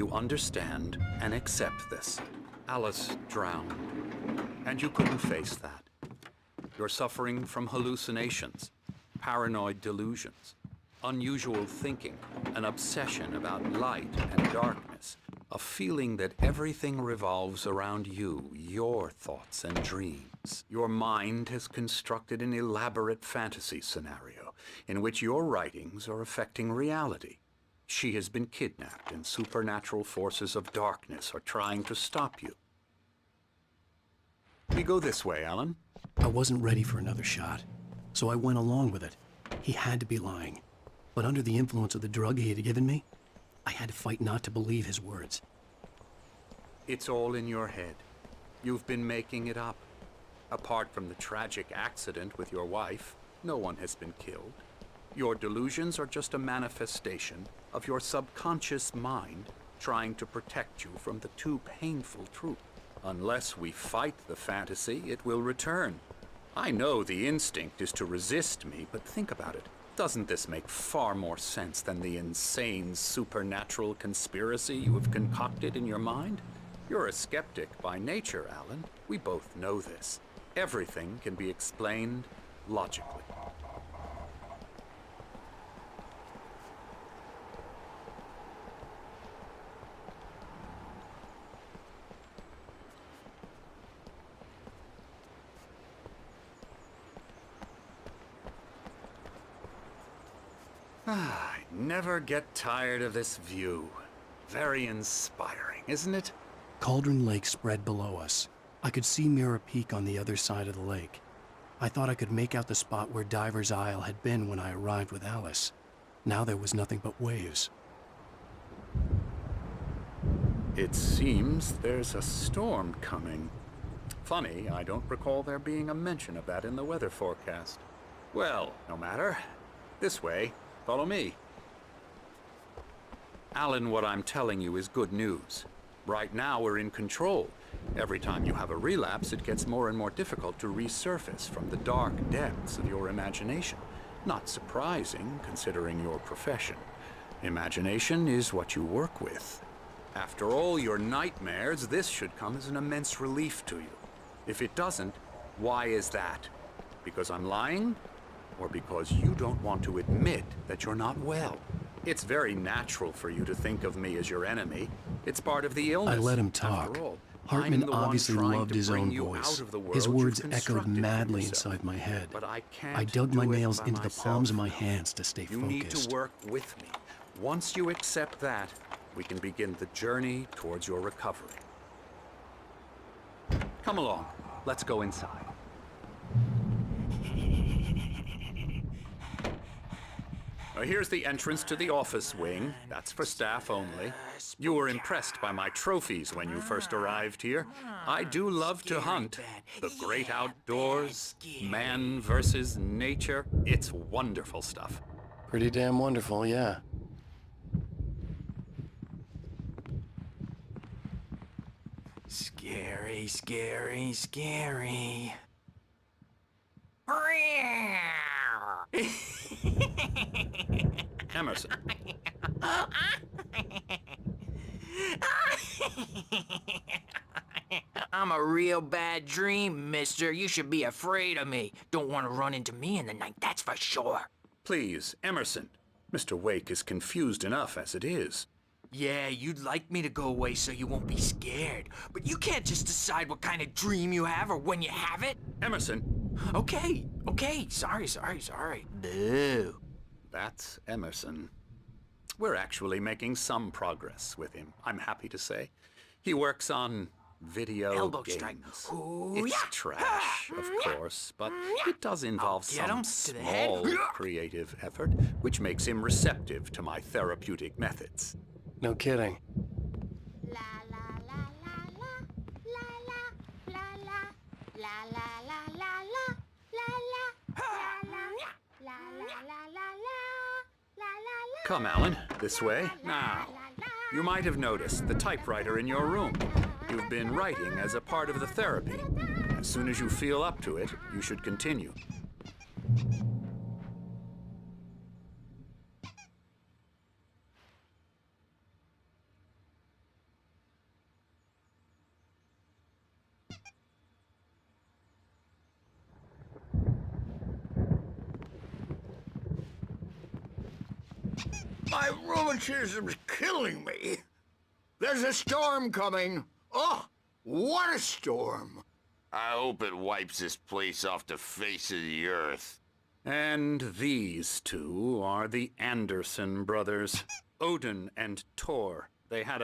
you understand and accept this. Alice drowned, and you couldn't face that. You're suffering from hallucinations, paranoid delusions, unusual thinking, an obsession about light and darkness, a feeling that everything revolves around you, your thoughts and dreams. Your mind has constructed an elaborate fantasy scenario in which your writings are affecting reality. She has been kidnapped, and supernatural forces of darkness are trying to stop you. We go this way, Alan. I wasn't ready for another shot, so I went along with it. He had to be lying. But under the influence of the drug he had given me, I had to fight not to believe his words. It's all in your head. You've been making it up. Apart from the tragic accident with your wife, no one has been killed. Your delusions are just a manifestation of your subconscious mind trying to protect you from the too painful truth. Unless we fight the fantasy, it will return. I know the instinct is to resist me, but think about it. Doesn't this make far more sense than the insane supernatural conspiracy you have concocted in your mind? You're a skeptic by nature, Alan. We both know this. Everything can be explained logically. I never get tired of this view. Very inspiring, isn't it? Cauldron Lake spread below us. I could see Mirror Peak on the other side of the lake. I thought I could make out the spot where Diver's Isle had been when I arrived with Alice. Now there was nothing but waves. It seems there's a storm coming. Funny, I don't recall there being a mention of that in the weather forecast. Well, no matter. This way. Follow me. Alan, what I'm telling you is good news. Right now, we're in control. Every time you have a relapse, it gets more and more difficult to resurface from the dark depths of your imagination. Not surprising, considering your profession. Imagination is what you work with. After all your nightmares, this should come as an immense relief to you. If it doesn't, why is that? Because I'm lying? Or because you don't want to admit that you're not well? It's very natural for you to think of me as your enemy. It's part of the illness. I let him talk. After all, Hartman I'm the one obviously trying loved to his bring own you voice. out of the world His words you've echoed constructed for madly yourself. inside my head. But I can't I dug do my it nails by into the myself. palms of my hands to stay You focused. need to work with me. Once you accept that, we can begin the journey towards your recovery. Come along. Let's go inside. Here's the entrance to the office wing. That's for staff only. You were impressed by my trophies when you first arrived here. I do love to hunt. The great outdoors, man versus nature. It's wonderful stuff. Pretty damn wonderful, yeah. Scary, scary, scary. Emerson. I'm a real bad dream, mister. You should be afraid of me. Don't want to run into me in the night, that's for sure. Please, Emerson. Mr. Wake is confused enough as it is. Yeah, you'd like me to go away so you won't be scared. But you can't just decide what kind of dream you have or when you have it. Emerson. Okay. Sorry. Boo. That's Emerson. We're actually making some progress with him, I'm happy to say. He works on video Elbow games. strike. Ooh, It's yeah. trash, of course, but it does involve Get some him to the head. small creative effort, which makes him receptive to my therapeutic methods. No kidding. La la la la la la la la la la la la la Come, Alan, this way. Now, you might have noticed the typewriter in your room. You've been writing as a part of the therapy. As soon as you feel up to it, you should continue. My rheumatism's killing me. There's a storm coming. Oh, what a storm. I hope it wipes this place off the face of the earth. And these two are the Anderson brothers, Odin and Thor. They had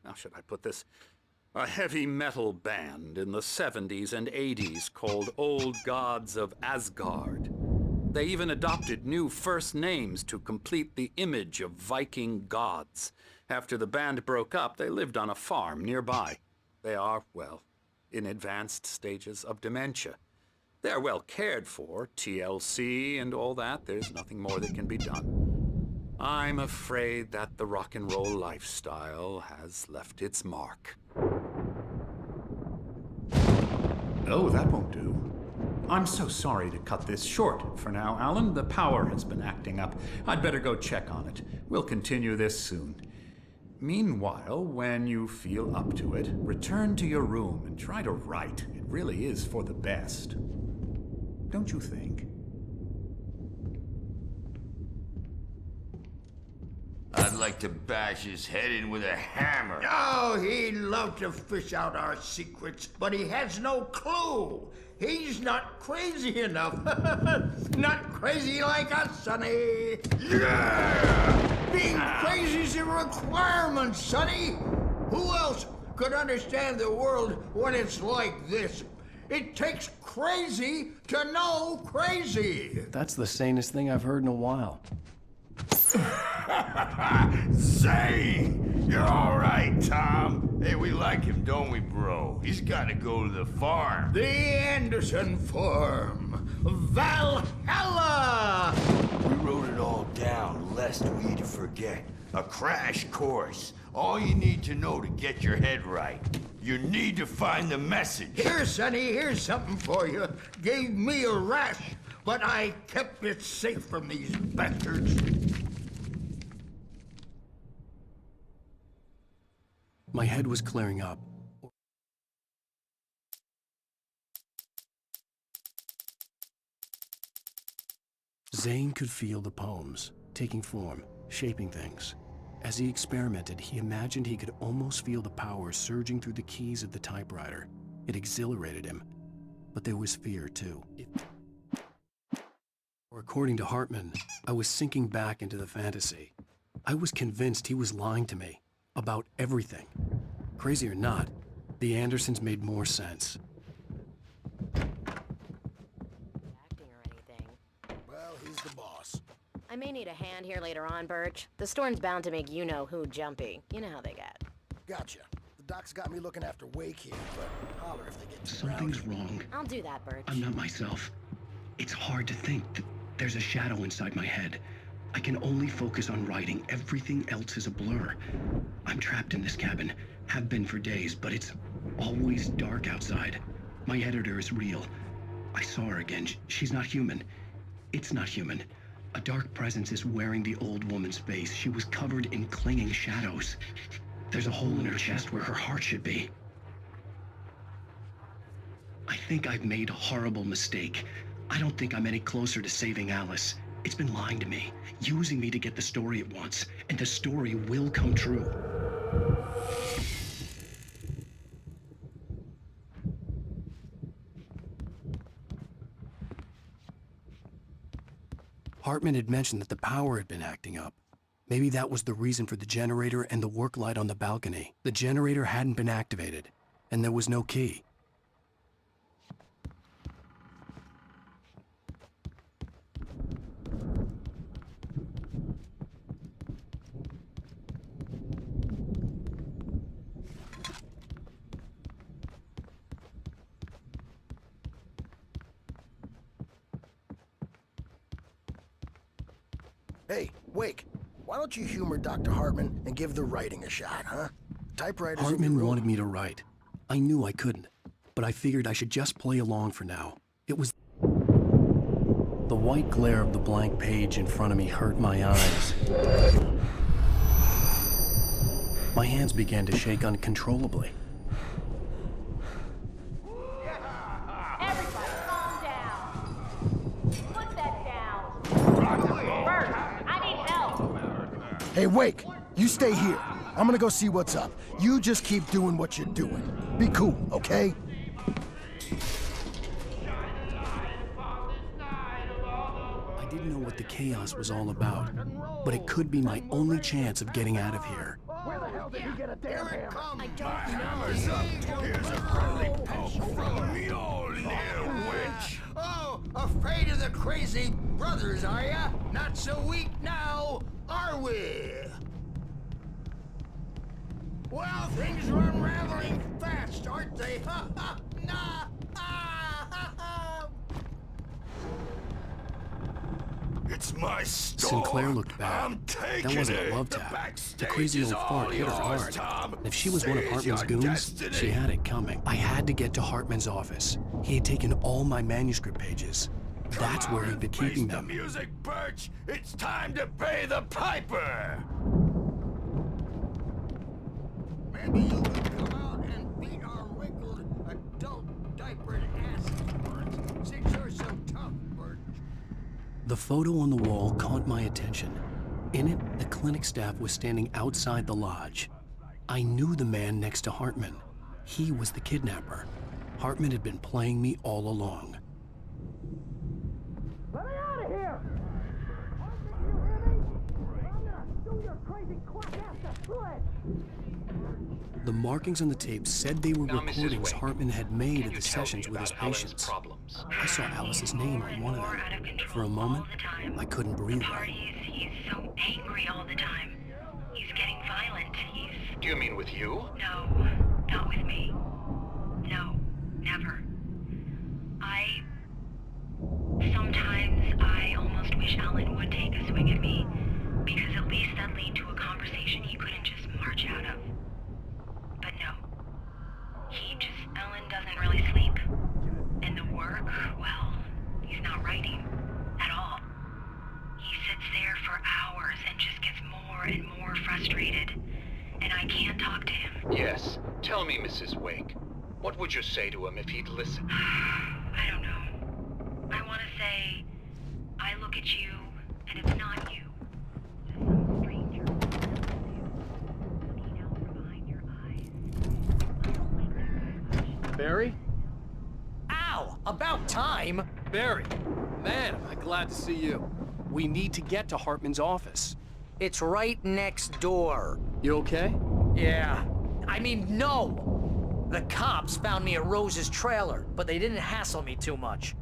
how should I put this? A heavy metal band in the 70s and 80s called Old Gods of Asgard. They even adopted new first names to complete the image of Viking gods. After the band broke up, they lived on a farm nearby. They are, well, in advanced stages of dementia. They're well cared for, TLC and all that. There's nothing more that can be done. I'm afraid that the rock and roll lifestyle has left its mark. Oh, that won't do. I'm so sorry to cut this short for now, Alan. The power has been acting up. I'd better go check on it. We'll continue this soon. Meanwhile, when you feel up to it, return to your room and try to write. It really is for the best. Don't you think? I'd like to bash his head in with a hammer. Oh, he'd love to fish out our secrets, but he has no clue. He's not crazy enough. Not crazy like us, Sonny. Yeah! Being crazy's a requirement, Sonny. Who else could understand the world when it's like this? It takes crazy to know crazy. That's the sanest thing I've heard in a while. Zane! You're all right, Tom. Hey, we like him, don't we, bro? He's got to go to the farm. The Anderson Farm. Valhalla! We wrote it all down, lest we'd forget. A crash course. All you need to know to get your head right. You need to find the message. Here, Sonny, here's something for you. Gave me a rash, but I kept it safe from these bastards. My head was clearing up. Zane could feel the poems, taking form, shaping things. As he experimented, he imagined he could almost feel the power surging through the keys of the typewriter. It exhilarated him. But there was fear, too. Or according to Hartman, I was sinking back into the fantasy. I was convinced he was lying to me about everything. Crazy or not, the Andersons made more sense. Acting or anything. Well, he's the boss. I may need a hand here later on, Birch. The storm's bound to make you-know-who jumpy. You know how they get. Gotcha. The doc's got me looking after Wake here, but holler if they get too Something's rowdy. wrong. I'll do that, Birch. I'm not myself. It's hard to think. There's a shadow inside my head. I can only focus on writing. Everything else is a blur. I'm trapped in this cabin. Have been for days, but it's always dark outside. My editor is real. I saw her again. She's not human. It's not human. A dark presence is wearing the old woman's face. She was covered in clinging shadows. There's a hole in her chest where her heart should be. I think I've made a horrible mistake. I don't think I'm any closer to saving Alice. It's been lying to me, using me to get the story it wants, and the story will come true. Hartman had mentioned that the power had been acting up. Maybe that was the reason for the generator and the work light on the balcony. The generator hadn't been activated, and there was no key. Hey, Wake, why don't you humor Dr. Hartman and give the writing a shot, huh? Typewriter's in your Hartman room. wanted me to write. I knew I couldn't, but I figured I should just play along for now. It was... The white glare of the blank page in front of me hurt my eyes. My hands began to shake uncontrollably. Everybody, calm down. Put that down. Bert, I need help. Hey, Wake, you stay here. I'm gonna go see what's up. You just keep doing what you're doing. Be cool, okay? I didn't know what the chaos was all about, but it could be my only chance of getting out of here. Where the hell did he get a damn hammer? I don't know. Hammer's up. Here's a friendly poke from me all there, wench. Oh, afraid of the crazy brothers, are ya? Not so weak now, are we? Well, things are unraveling fast, aren't they? Ha ha! Nah! Ah, ha, ha. It's my store. Sinclair looked bad. I'm taking That wasn't it. a love The tap. backstage The crazy is old all fart hit her yours, hard. Tom. And if she was one of Seize Hartman's your goons, destiny. she had it coming. I had to get to Hartman's office. He had taken all my manuscript pages. That's Come where on he'd been and face keeping the them. music, Birch. It's time to pay the piper. Maybe you could come out and beat our wrinkled adult diapered asses for us, since you're so tough, Birch. The photo on the wall caught my attention. In it, the clinic staff was standing outside the lodge. I knew the man next to Hartman. He was the kidnapper. Hartman had been playing me all along. Let me out of here! You hear me? I'm gonna do your crazy quack-ass to sledge! The markings on the tape said they were Now, Mrs. recordings Wake, Hartman had made Can at you the tell me sessions with his about Alan's patients. problems? I saw Alice's name on one of them. For a moment, I couldn't breathe right. Parties, he's so angry all the time. He's getting violent. Do you mean with you? No, not with me. No, never. Sometimes I almost wish Alan would take a swing at me, because at least that'd lead to a conversation he couldn't just march out of. But no. Alan doesn't really sleep. And the work, well, he's not writing at all. He sits there for hours and just gets more and more frustrated. And I can't talk to him. Yes. Tell me, Mrs. Wake. What would you say to him if he'd listen? I don't know. I want to say, I look at you, and it's not you. Just some stranger looking out from behind your eyes. I don't like that very much. Barry? Ow! About time! Barry! Man, am I glad to see you. We need to get to Hartman's office. It's right next door. You okay? Yeah. I mean, no! The cops found me at Rose's trailer, but they didn't hassle me too much.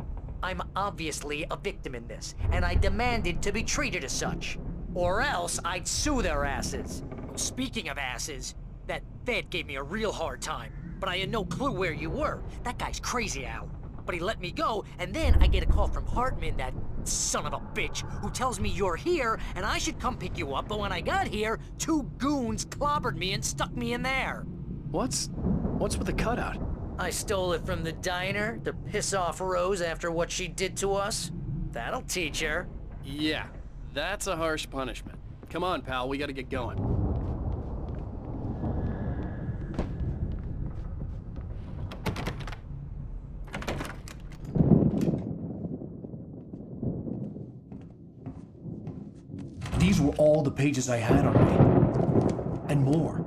I'm obviously a victim in this, and I demanded to be treated as such. Or else I'd sue their asses. Speaking of asses, that Fed gave me a real hard time, but I had no clue where you were. That guy's crazy, Al. But he let me go, and then I get a call from Hartman, that son of a bitch, who tells me you're here, and I should come pick you up, but when I got here, 2 goons clobbered me and stuck me in there. What's with the cutout? I stole it from the diner to piss off Rose after what she did to us. That'll teach her. Yeah, that's a harsh punishment. Come on, pal, we gotta get going. These were all the pages I had on me. And more.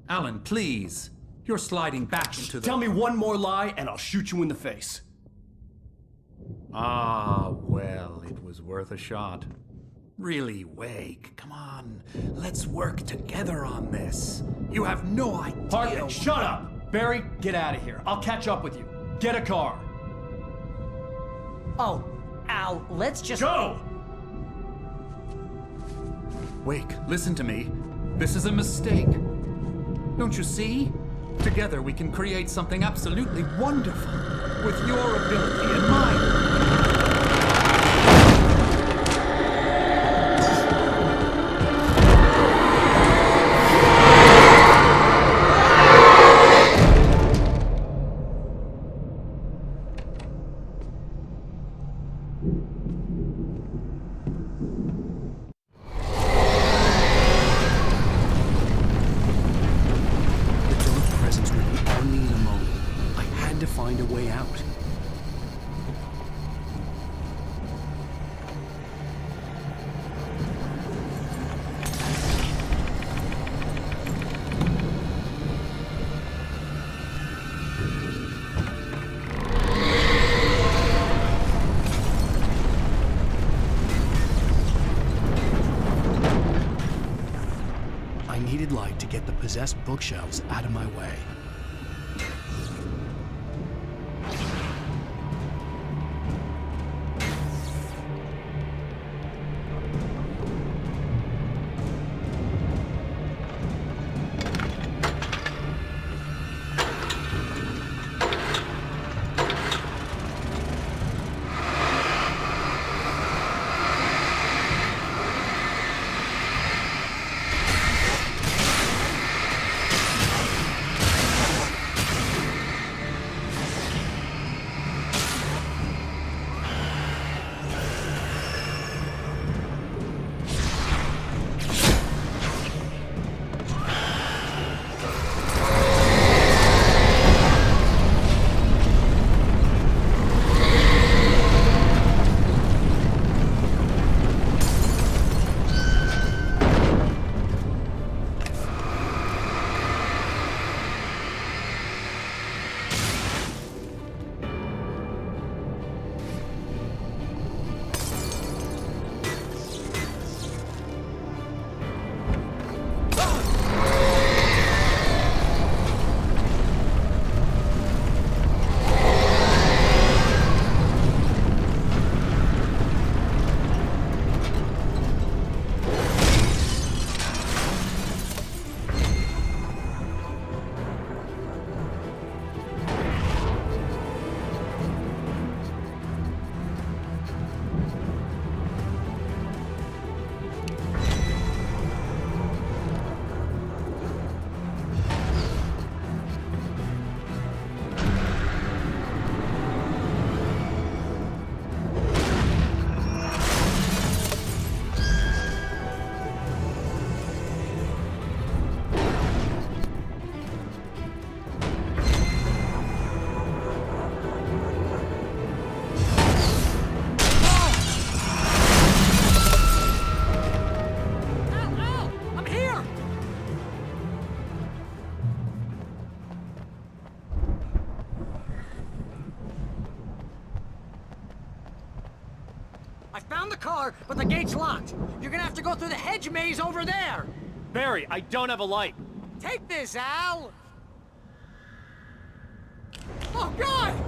Alan, please. You're sliding back into the... Tell me one more lie and I'll shoot you in the face. Ah, well, it was worth a shot. Really, Wake, come on. Let's work together on this. You have no idea... Hartman, shut up! Barry, get out of here. I'll catch up with you. Get a car. Oh, Al, let's just... Go! Wake, listen to me. This is a mistake. Don't you see? Together we can create something absolutely wonderful. With your ability and mine. The dark presence would be on me in a moment. I had to find a way out. needed light to get the possessed bookshelves out of my way. I found the car, but the gate's locked. You're gonna have to go through the hedge maze over there. Barry, I don't have a light. Take this, Al. Oh, God!